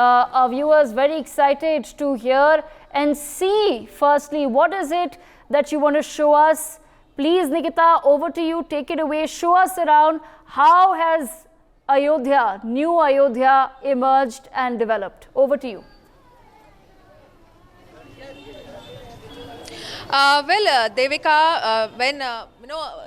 our viewers very excited to hear and see firstly what is it that you want to show us. Please Nikita, over to you, take it away, show us around how has Ayodhya, new Ayodhya emerged and developed. Over to you. Devika, when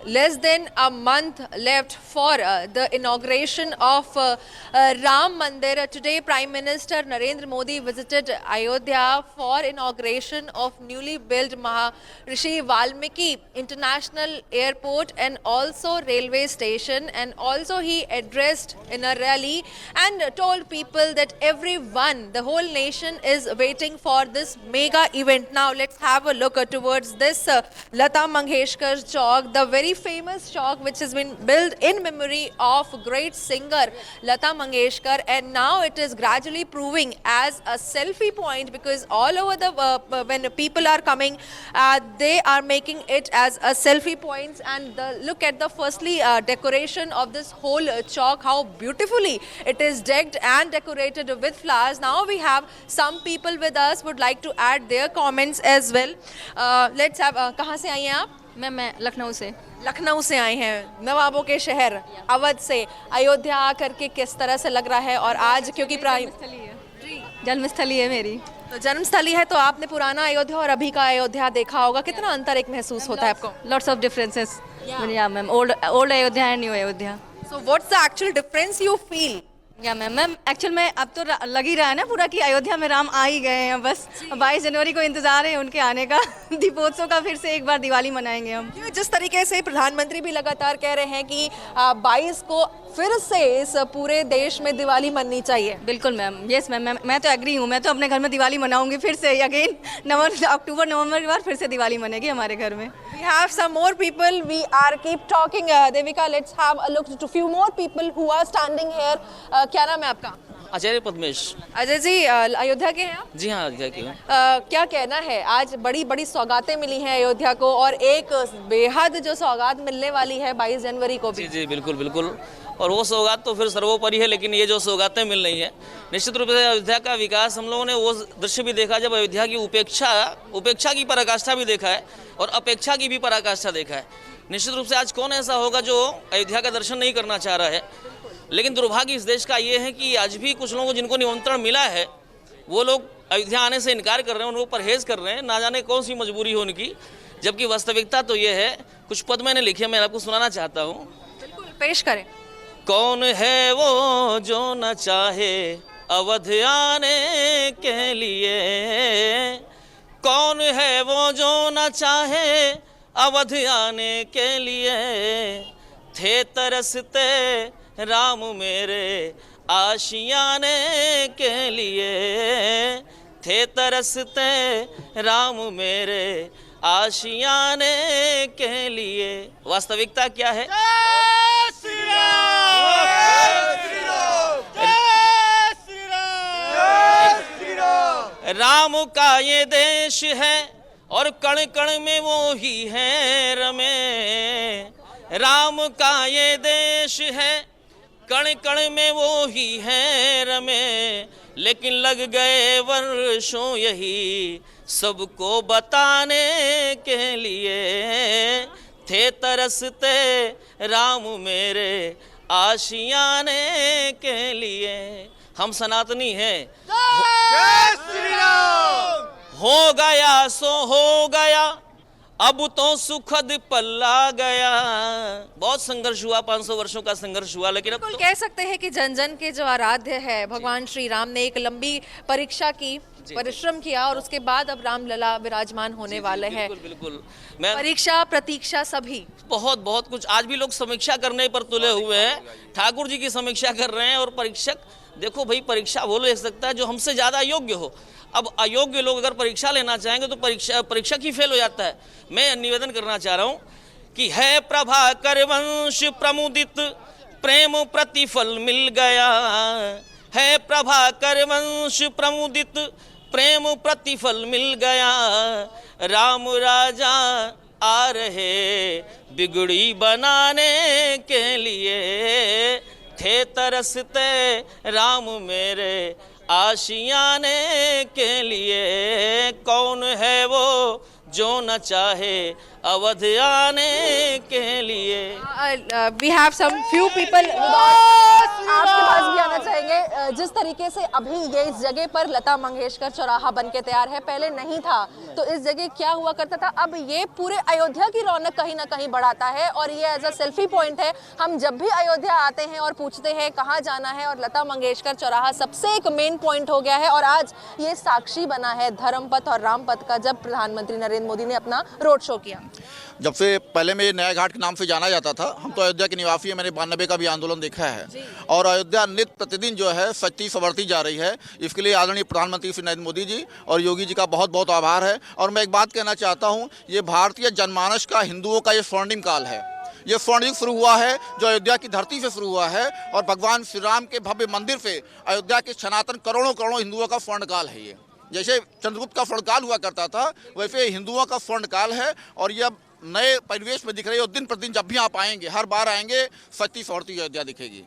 less than a month left for the inauguration of Ram Mandir, today Prime Minister Narendra Modi visited Ayodhya for inauguration of newly built Maharishi Valmiki International Airport and also railway station, and also he addressed in a rally and told people that everyone, the whole nation is waiting for this mega event. Now let's have a look towards this Lata Mangeshkar Chowk, the very famous chowk which has been built in memory of great singer Lata Mangeshkar, and now it is gradually proving as a selfie point, because all over the when people are coming, they are making it as a selfie point. And look at the firstly decoration of this whole chowk, how beautifully it is decked and decorated with flowers. Now we have some people with us would like to add their comments as well. Let's have कहाँ से आई हैं आप? मैं लखनऊ से। लखनऊ से आए हैं, नवाबों के शहर अवध से। अयोध्या आकर के किस तरह से लग रहा है? और आज क्योंकि जन्मस्थली है मेरी, तो जन्मस्थली है, तो आपने पुराना अयोध्या और अभी का अयोध्या देखा होगा, कितना अंतर एक महसूस होता है आपको? Lots of differences. Yeah ma'am, old Ayodhya and new Ayodhya. So what's the actual difference you feel? Yeah ma'am actual में अब तो लग ही रहा है ना पूरा कि अयोध्या में राम आ ही गए हैं, बस 22 जनवरी को इंतजार है उनके आने का। दीपोत्सव का फिर से एक बार दिवाली मनाएंगे हम। जिस तरीके से प्रधानमंत्री भी लगातार कह रहे हैं कि 22 को फिर से इस पूरे देश में दिवाली मननी चाहिए। बिल्कुल मैम, यस मैम, मैं तो एग्री हूँ। मैं तो अपने घर में दिवाली मनाऊंगी फिर से अगेन। अक्टूबर नवंबर के बाद फिर से दिवाली मनेगी हमारे घर में। We have some more people. We are keep talking. Devika, let's have a look to few more people who are standing here. क्या नाम है आपका? आचार्य पद्मेश। अजय जी, अयोध्या के हैं आप? जी हाँ, अयोध्या के हूँ। क्या कहना है, आज बड़ी बड़ी सौगातें मिली हैं अयोध्या को, और एक बेहद जो सौगात मिलने वाली है 22 जनवरी को भी। जी बिल्कुल बिल्कुल, और वो सौगात तो फिर सर्वोपरि है, लेकिन ये जो सौगातें मिल रही हैं, निश्चित रूप से अयोध्या का विकास, हम लोगों ने वो दृश्य भी देखा जब अयोध्या की उपेक्षा की पराकाष्ठा भी देखा है और अपेक्षा की भी पराकाष्ठा देखा है। निश्चित रूप से आज कौन ऐसा होगा जो अयोध्या का दर्शन नहीं करना चाह रहा है, लेकिन दुर्भाग्य इस देश का ये है कि आज भी कुछ लोगों जिनको निमंत्रण मिला है वो लोग अयोध्या आने से इनकार कर रहे हैं, उनको परहेज कर रहे हैं, ना जाने कौन सी मजबूरी हो उनकी, जबकि वास्तविकता तो ये है। कुछ पद मैंने लिखे, मैं आपको सुनाना चाहता हूँ। बिल्कुल, पेश करें। कौन है वो जो न चाहे अवध आने के लिए, कौन है वो जो न चाहे अवध आने के लिए, थे तरसते राम मेरे आशियाने के लिए, थे तरसते राम मेरे आशियाने के लिए। वास्तविकता क्या है? राम का ये देश है और कण कण में वो ही है रमे। राम का ये देश है, कण कण में वो ही है रमे, लेकिन लग गए वर्षों यही सबको बताने के लिए, थे तरसते राम मेरे आशियाने के लिए। हम सनातनी हैं। हो गया सो हो गया, अब तो सुखद पल्ला गया। बहुत संघर्ष हुआ, 500 वर्षों का संघर्ष हुआ, लेकिन अब तो कह सकते हैं कि जन जन के जो आराध्य है भगवान श्री राम ने एक लंबी परीक्षा की, परिश्रम किया, और उसके बाद अब रामलला विराजमान होने वाले हैं। बिल्कुल, मैं परीक्षा प्रतीक्षा सभी बहुत कुछ आज भी लोग समीक्षा करने पर तुले हुए हैं। ठाकुर जी की समीक्षा कर रहे हैं, और परीक्षक, देखो भाई, परीक्षा वो ले सकता है जो हमसे ज़्यादा योग्य हो। अब अयोग्य लोग अगर परीक्षा लेना चाहेंगे तो परीक्षक ही फेल हो जाता है। मैं निवेदन करना चाह रहा हूँ कि है प्रभाकर वंश प्रमुदित, प्रेम प्रतिफल मिल गया, है प्रभाकर वंश प्रमुदित, प्रेम प्रतिफल मिल गया, राम राजा आ रहे बिगड़ी बनाने के लिए, थे तरसते राम मेरे आशियाने के लिए कौन है वो जो न चाहे अवध आने के लिए। We have some few people. आपके पास भी आना चाहेंगे। जिस तरीके से अभी ये इस जगह पर लता मंगेशकर चौराहा बन के तैयार है, पहले नहीं था, तो इस जगह क्या हुआ करता था, अब ये पूरे अयोध्या की रौनक कहीं ना कहीं बढ़ाता है और ये एज अ सेल्फी पॉइंट है। हम जब भी अयोध्या आते हैं और पूछते हैं कहाँ जाना है, और लता मंगेशकर चौराहा सबसे एक मेन पॉइंट हो गया है। और आज ये साक्षी बना है धर्मपथ और रामपथ का, जब प्रधानमंत्री नरेंद्र मोदी ने अपना रोड शो किया। जब से पहले में नया घाट के नाम से जाना जाता था, हम तो अयोध्या के निवासी हैं, मैंने 92 का भी आंदोलन देखा है और अयोध्या नित्य प्रतिदिन जो है सच्ची संवरती जा रही है। इसके लिए आदरणीय प्रधानमंत्री श्री नरेंद्र मोदी जी और योगी जी का बहुत बहुत आभार है। और मैं एक बात कहना चाहता हूँ, ये भारतीय जनमानस का, हिंदुओं का ये स्वर्णिम काल है। ये स्वर्ण युग शुरू हुआ है जो अयोध्या की धरती से शुरू हुआ है और भगवान श्री राम के भव्य मंदिर से अयोध्या के सनातन करोड़ों करोड़ों हिंदुओं का स्वर्ण काल है। ये जैसे चंद्रगुप्त का स्वर्णकाल हुआ करता था, वैसे हिंदुओं का स्वर्ण काल है और ये अब नए परिवेश में दिख रही है। और दिन प्रतिदिन जब भी आप आएंगे, हर बार आएंगे, सच्ची संवरती अयोध्या दिखेगी।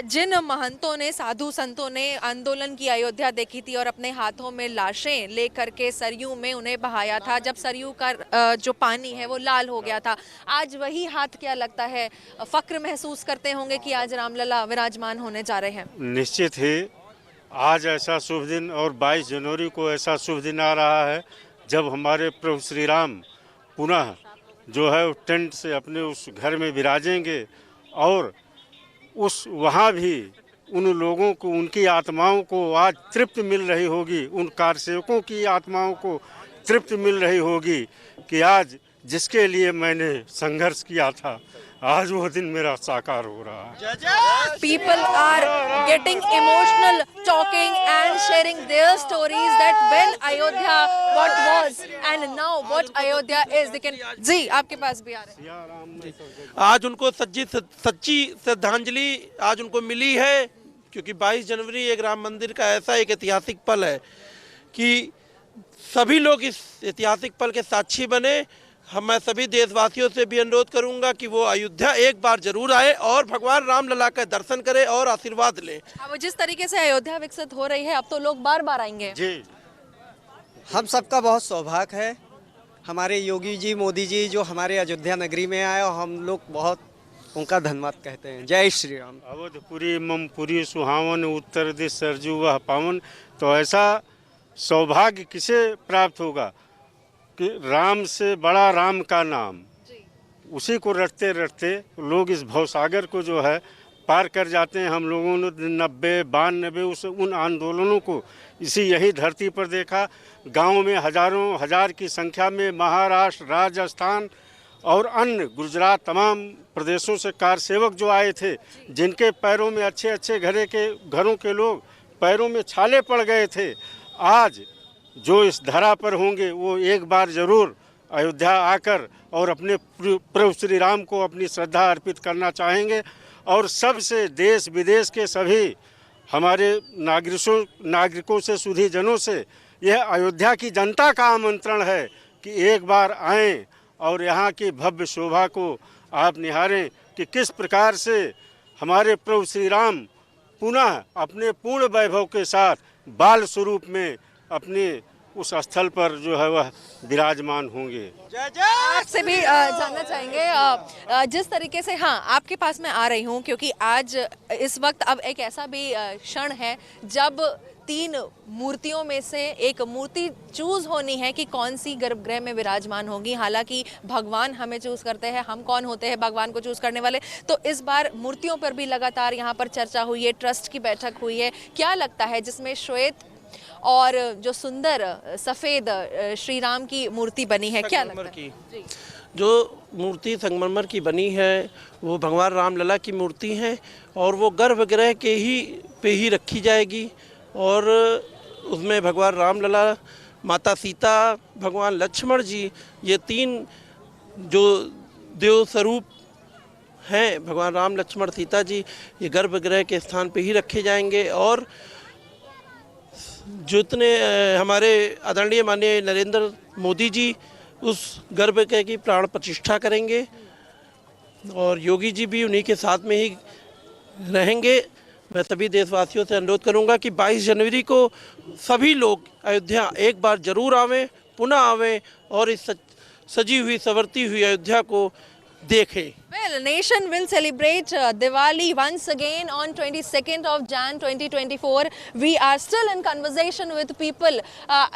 जिन महंतों ने, साधु संतों ने आंदोलन की अयोध्या देखी थी और अपने हाथों में लाशें लेकर के सरयू में उन्हें बहाया था, जब सरयू का जो पानी है वो लाल हो गया था, आज वही हाथ, क्या लगता है, फक्र महसूस करते होंगे कि आज रामलला विराजमान होने जा रहे हैं? निश्चित ही आज ऐसा शुभ दिन और 22 जनवरी को ऐसा शुभ दिन आ रहा है जब हमारे प्रभु श्री राम पुनः जो है टेंट से अपने उस घर में विराजेंगे और उस वहाँ भी उन लोगों को, उनकी आत्माओं को आज तृप्ति मिल रही होगी, उन कारसेवकों की आत्माओं को तृप्ति मिल रही होगी कि आज जिसके लिए मैंने संघर्ष किया था, आज वो दिन मेरा साकार हो रहा है। People are getting emotional, talking and sharing their stories that when Ayodhya what was and now what Ayodhya is. They can जी आपके पास भी आ रहे हैं। आज उनको सच्ची श्रद्धांजलि आज उनको मिली है, क्योंकि 22 जनवरी एक राम मंदिर का ऐसा एक ऐतिहासिक पल है कि सभी लोग इस ऐतिहासिक पल के साक्षी बने। मैं सभी देशवासियों से भी अनुरोध करूंगा कि वो अयोध्या एक बार जरूर आए और भगवान रामलला का दर्शन करें और आशीर्वाद लें। अब जिस तरीके से अयोध्या विकसित हो रही है, अब तो लोग बार बार आएंगे। जी, हम सबका बहुत सौभाग्य है, हमारे योगी जी, मोदी जी जो हमारे अयोध्या नगरी में आए और हम लोग बहुत उनका धन्यवाद कहते हैं। जय श्री राम। अवधपुरी मम पुरी सुहावन, उत्तर दिश सरजू वह पावन। तो ऐसा सौभाग्य किसे प्राप्त होगा कि राम से बड़ा राम का नाम, उसी को रटते रटते लोग इस भवसागर को जो है पार कर जाते हैं। हम लोगों ने 90-92 उन आंदोलनों को यही धरती पर देखा। गांव में हजारों हजार की संख्या में महाराष्ट्र, राजस्थान और अन्य गुजरात तमाम प्रदेशों से कारसेवक जो आए थे, जिनके पैरों में अच्छे अच्छे घरों के लोग पैरों में छाले पड़ गए थे, आज जो इस धरा पर होंगे वो एक बार जरूर अयोध्या आकर और अपने प्रभु श्री राम को अपनी श्रद्धा अर्पित करना चाहेंगे। और सबसे देश विदेश के सभी हमारे नागरिकों से, सुधी जनों से यह अयोध्या की जनता का आमंत्रण है कि एक बार आएं और यहाँ की भव्य शोभा को आप निहारें कि किस प्रकार से हमारे प्रभु श्री राम पुनः अपने पूर्ण वैभव के साथ बाल स्वरूप में अपने उस स्थल पर जो है वह विराजमान होंगे। आपसे भी जानना चाहेंगे जिस तरीके से, हाँ आपके पास मैं आ रही हूँ क्योंकि आज इस वक्त अब एक ऐसा भी क्षण है जब 3 मूर्तियों में से एक मूर्ति चूज होनी है कि कौन सी गर्भगृह में विराजमान होगी। हालांकि भगवान हमें चूज करते हैं, हम कौन होते हैं भगवान को चूज करने वाले। तो इस बार मूर्तियों पर भी लगातार यहाँ पर चर्चा हुई है, ट्रस्ट की बैठक हुई है। क्या लगता है, जिसमें श्वेत और जो सुंदर सफ़ेद श्री राम की मूर्ति बनी है, क्या लगता है? जो मूर्ति संगमरमर की बनी है वो भगवान रामलला की मूर्ति है और वो गर्भगृह के पे ही रखी जाएगी और उसमें भगवान रामलला, माता सीता, भगवान लक्ष्मण जी, ये 3 जो देव स्वरूप हैं, भगवान राम, लक्ष्मण, सीता जी, ये गर्भगृह के स्थान पे ही रखे जाएंगे। और जितने हमारे आदरणीय माननीय नरेंद्र मोदी जी उस गर्भगृह की प्राण प्रतिष्ठा करेंगे और योगी जी भी उन्हीं के साथ में ही रहेंगे। मैं सभी देशवासियों से अनुरोध करूंगा कि 22 जनवरी को सभी लोग अयोध्या एक बार जरूर आवें, पुनः आवें और इस सजी हुई संवरती हुई अयोध्या को देखें। Well, nation will celebrate Diwali once again on 22nd of Jan 2024. We are still in conversation with people.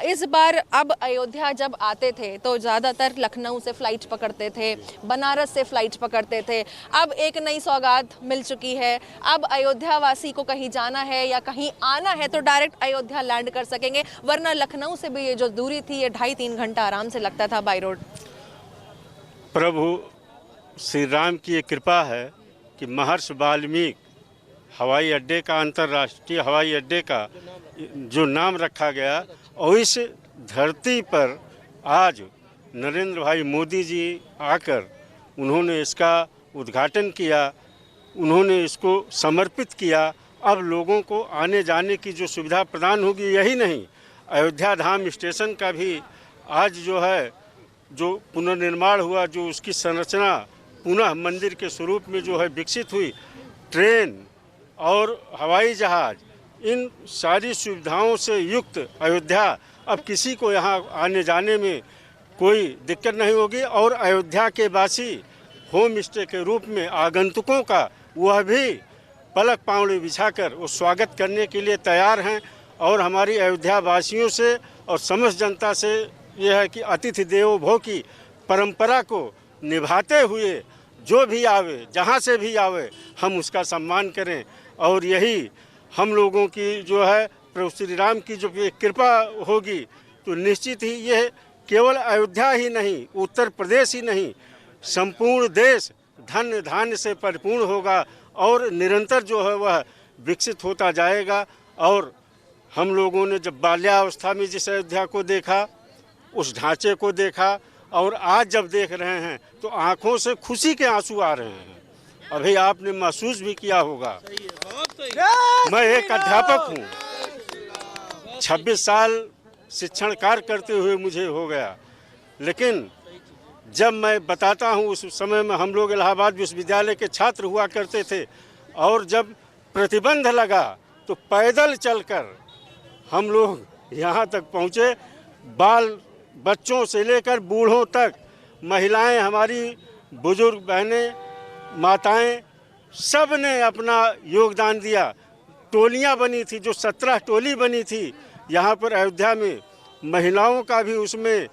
इस बार अब अयोध्या जब आते थे तो ज़्यादातर लखनऊ से फ्लाइट पकड़ते थे, बनारस से फ्लाइट पकड़ते थे। अब एक नई सौगात मिल चुकी है। अब अयोध्या वासी को कहीं जाना है या कहीं आना है तो डायरेक्ट अयोध्या लैंड कर सकेंगे, वरना लखनऊ से भी ये जो दूरी थी ये 2.5-3 घंटा आराम से लगता था बाई रोड। प्रभु श्री राम की ये कृपा है कि महर्षि वाल्मीकि हवाई अड्डे का, अंतर्राष्ट्रीय हवाई अड्डे का जो नाम रखा गया, और इस धरती पर आज नरेंद्र भाई मोदी जी आकर उन्होंने इसका उद्घाटन किया, उन्होंने इसको समर्पित किया। अब लोगों को आने जाने की जो सुविधा प्रदान होगी, यही नहीं अयोध्या धाम स्टेशन का भी आज जो है जो पुनर्निर्माण हुआ, जो उसकी संरचना पुनः मंदिर के स्वरूप में जो है विकसित हुई, ट्रेन और हवाई जहाज, इन सारी सुविधाओं से युक्त अयोध्या, अब किसी को यहाँ आने जाने में कोई दिक्कत नहीं होगी। और अयोध्या के वासी होम स्टे के रूप में आगंतुकों का वह भी पलक पांवड़ी बिछाकर वो स्वागत करने के लिए तैयार हैं। और हमारी अयोध्या वासियों से और समस्त जनता से यह है कि अतिथि देवो भव की परंपरा को निभाते हुए जो भी आवे, जहाँ से भी आवे, हम उसका सम्मान करें। और यही हम लोगों की जो है प्रभु श्री राम की जो कृपा होगी तो निश्चित ही यह केवल अयोध्या ही नहीं, उत्तर प्रदेश ही नहीं, संपूर्ण देश धन्य धान्य से परिपूर्ण होगा और निरंतर जो है वह विकसित होता जाएगा। और हम लोगों ने जब बाल्यावस्था में जिस अयोध्या को देखा, उस ढांचे को देखा, और आज जब देख रहे हैं तो आंखों से खुशी के आंसू आ रहे हैं। अभी आपने महसूस भी किया होगा। मैं एक अध्यापक हूँ, 26 साल शिक्षण कार्य करते हुए मुझे हो गया, लेकिन जब मैं बताता हूँ उस समय में हम लोग इलाहाबाद विश्वविद्यालय के छात्र हुआ करते थे, और जब प्रतिबंध लगा तो पैदल चलकर हम लोग यहाँ तक पहुँचे। बाल बच्चों से लेकर बूढ़ों तक, महिलाएं, हमारी बुजुर्ग बहनें, माताएं, सब ने अपना योगदान दिया। टोलियां बनी थी, जो 17 टोली बनी थी यहाँ पर अयोध्या में, महिलाओं का भी उसमें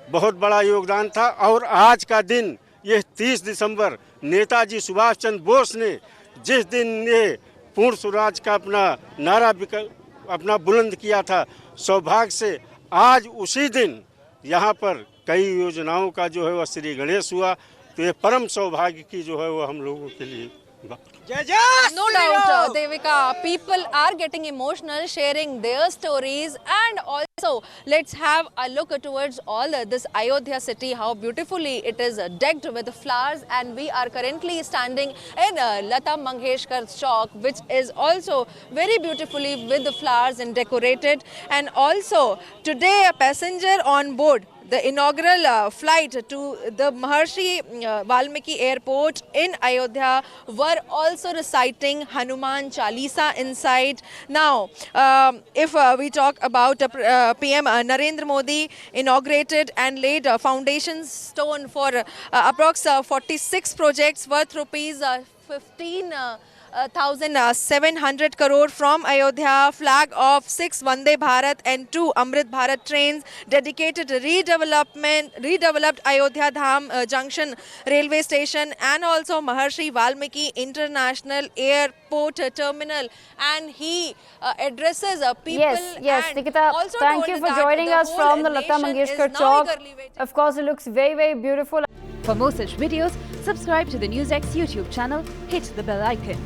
बहुत बड़ा योगदान था। और आज का दिन, यह 30 दिसंबर, नेताजी सुभाष चंद्र बोस ने जिस दिन ये पूर्ण स्वराज का अपना नारा अपना बुलंद किया था, सौभाग्य से आज उसी दिन यहाँ पर कई योजनाओं का जो है वह श्री गणेश हुआ। तो ये परम सौभाग्य की जो है वो हम लोगों के लिए। No doubt, Devika, people are getting emotional sharing their stories, and also let's have a look towards all this Ayodhya city, how beautifully it is decked with flowers, and we are currently standing in Lata Mangeshkar Chowk, which is also very beautifully with the flowers and decorated. And also today a passenger on board the inaugural flight to the Maharshi Valmiki Airport in Ayodhya were also reciting Hanuman Chalisa inside. Now, if we talk about PM Narendra Modi inaugurated and laid a foundation stone for approx 46 projects worth rupees 15,700 crore from Ayodhya, flag of 6 Vande Bharat and 2 Amrit Bharat trains, dedicated redeveloped Ayodhya Dham Junction railway station, and also Maharshi Valmiki International Airport Terminal. And he addresses people. Yes, and Nikita, also thank told you for that joining the us from the whole Lata nation Mangeshkar is now Chowk. eagerly waiting. Of course, it looks very, very beautiful. For more such videos, subscribe to the NewsX YouTube channel, hit the bell icon.